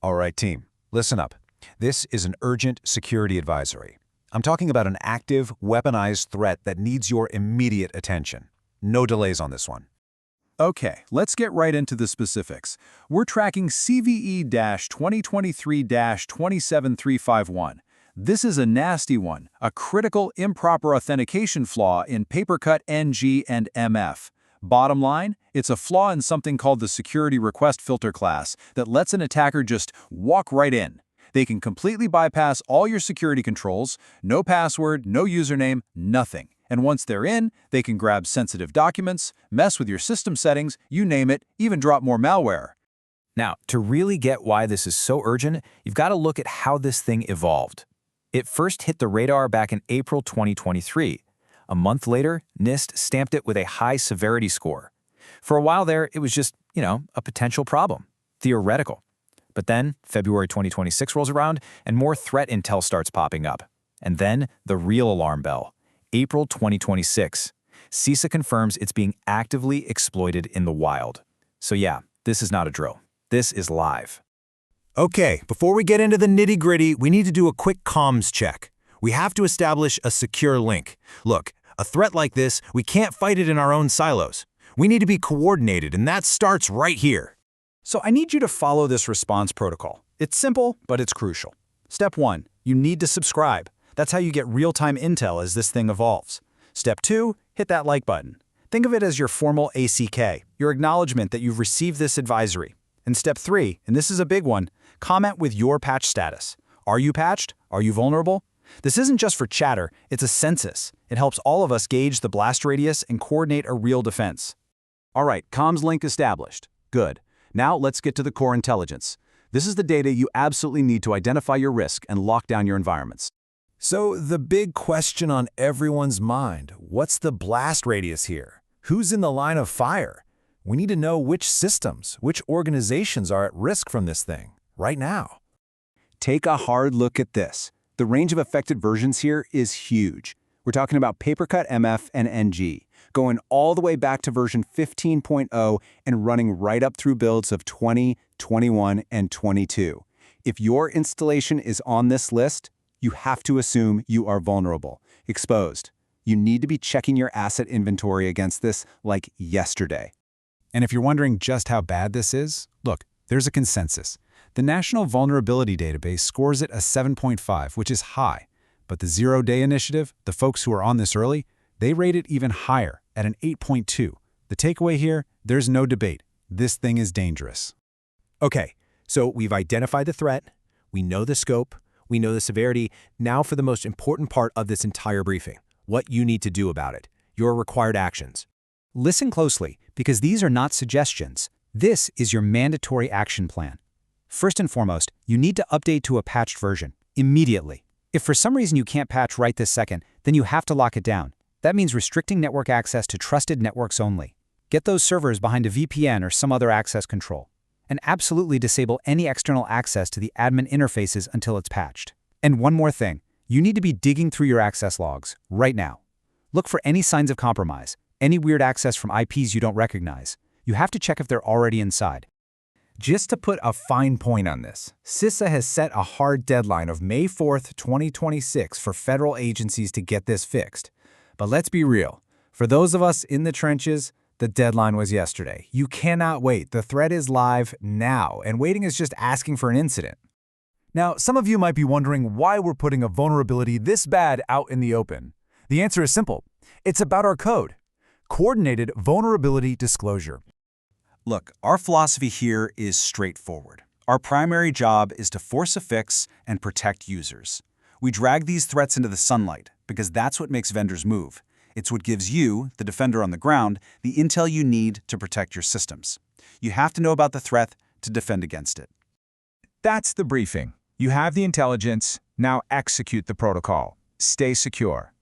All right, team, listen up. This is an urgent security advisory. I'm talking about an active, weaponized threat that needs your immediate attention. No delays on this one. Okay, let's get right into the specifics. We're tracking CVE-2023-27351. This is a nasty one, a critical improper authentication flaw in PaperCut NG and MF. Bottom line, it's a flaw in something called the SecurityRequestFilter class that lets an attacker just walk right in. They can completely bypass all your security controls, no password, no username, nothing. And once they're in, they can grab sensitive documents, mess with your system settings, you name it, even drop more malware. Now, to really get why this is so urgent, you've got to look at how this thing evolved. It first hit the radar back in April 2023. A month later, NIST stamped it with a high-severity score. For a while there, it was just, a potential problem, theoretical. But then, February 2026 rolls around, and more threat intel starts popping up. And then, the real alarm bell. April 2026. CISA confirms it's being actively exploited in the wild. So yeah, this is not a drill. This is live. Okay, before we get into the nitty-gritty, we need to do a quick comms check. We have to establish a secure link. Look, a threat like this, we can't fight it in our own silos. We need to be coordinated, and that starts right here. So I need you to follow this response protocol. It's simple, but it's crucial. Step 1, you need to subscribe. That's how you get real-time intel as this thing evolves. Step 2, hit that like button. Think of it as your formal ACK, your acknowledgement that you've received this advisory. And step 3, and this is a big one, comment with your patch status. Are you patched? Are you vulnerable? This isn't just for chatter, it's a census. It helps all of us gauge the blast radius and coordinate a real defense. All right, comms link established. Good. Now let's get to the core intelligence. This is the data you absolutely need to identify your risk and lock down your environments. So the big question on everyone's mind, what's the blast radius here? Who's in the line of fire? We need to know which systems, which organizations are at risk from this thing, right now. Take a hard look at this. The range of affected versions here is huge. We're talking about PaperCut MF and NG, going all the way back to version 15.0 and running right up through builds of 20, 21, and 22. If your installation is on this list, you have to assume you are vulnerable, exposed. You need to be checking your asset inventory against this like yesterday. And if you're wondering just how bad this is, look, there's a consensus. The National Vulnerability Database scores it a 7.5, which is high. But the Zero-Day Initiative, the folks who are on this early, they rate it even higher at an 8.2. The takeaway here, there's no debate. This thing is dangerous. Okay, so we've identified the threat, we know the scope, we know the severity. Now for the most important part of this entire briefing, what you need to do about it, your required actions. Listen closely, because these are not suggestions. This is your mandatory action plan. First and foremost, you need to update to a patched version, immediately. If for some reason you can't patch right this second, then you have to lock it down. That means restricting network access to trusted networks only. Get those servers behind a VPN or some other access control. And absolutely disable any external access to the admin interfaces until it's patched. And one more thing, you need to be digging through your access logs right now. Look for any signs of compromise, any weird access from IPs you don't recognize. You have to check if they're already inside. Just to put a fine point on this, CISA has set a hard deadline of May 4th, 2026 for federal agencies to get this fixed. But let's be real. For those of us in the trenches, the deadline was yesterday. You cannot wait. The threat is live now, and waiting is just asking for an incident. Now, some of you might be wondering why we're putting a vulnerability this bad out in the open. The answer is simple. It's about our code. Coordinated Vulnerability Disclosure. Look, our philosophy here is straightforward. Our primary job is to force a fix and protect users. We drag these threats into the sunlight because that's what makes vendors move. It's what gives you, the defender on the ground, the intel you need to protect your systems. You have to know about the threat to defend against it. That's the briefing. You have the intelligence, now execute the protocol. Stay secure.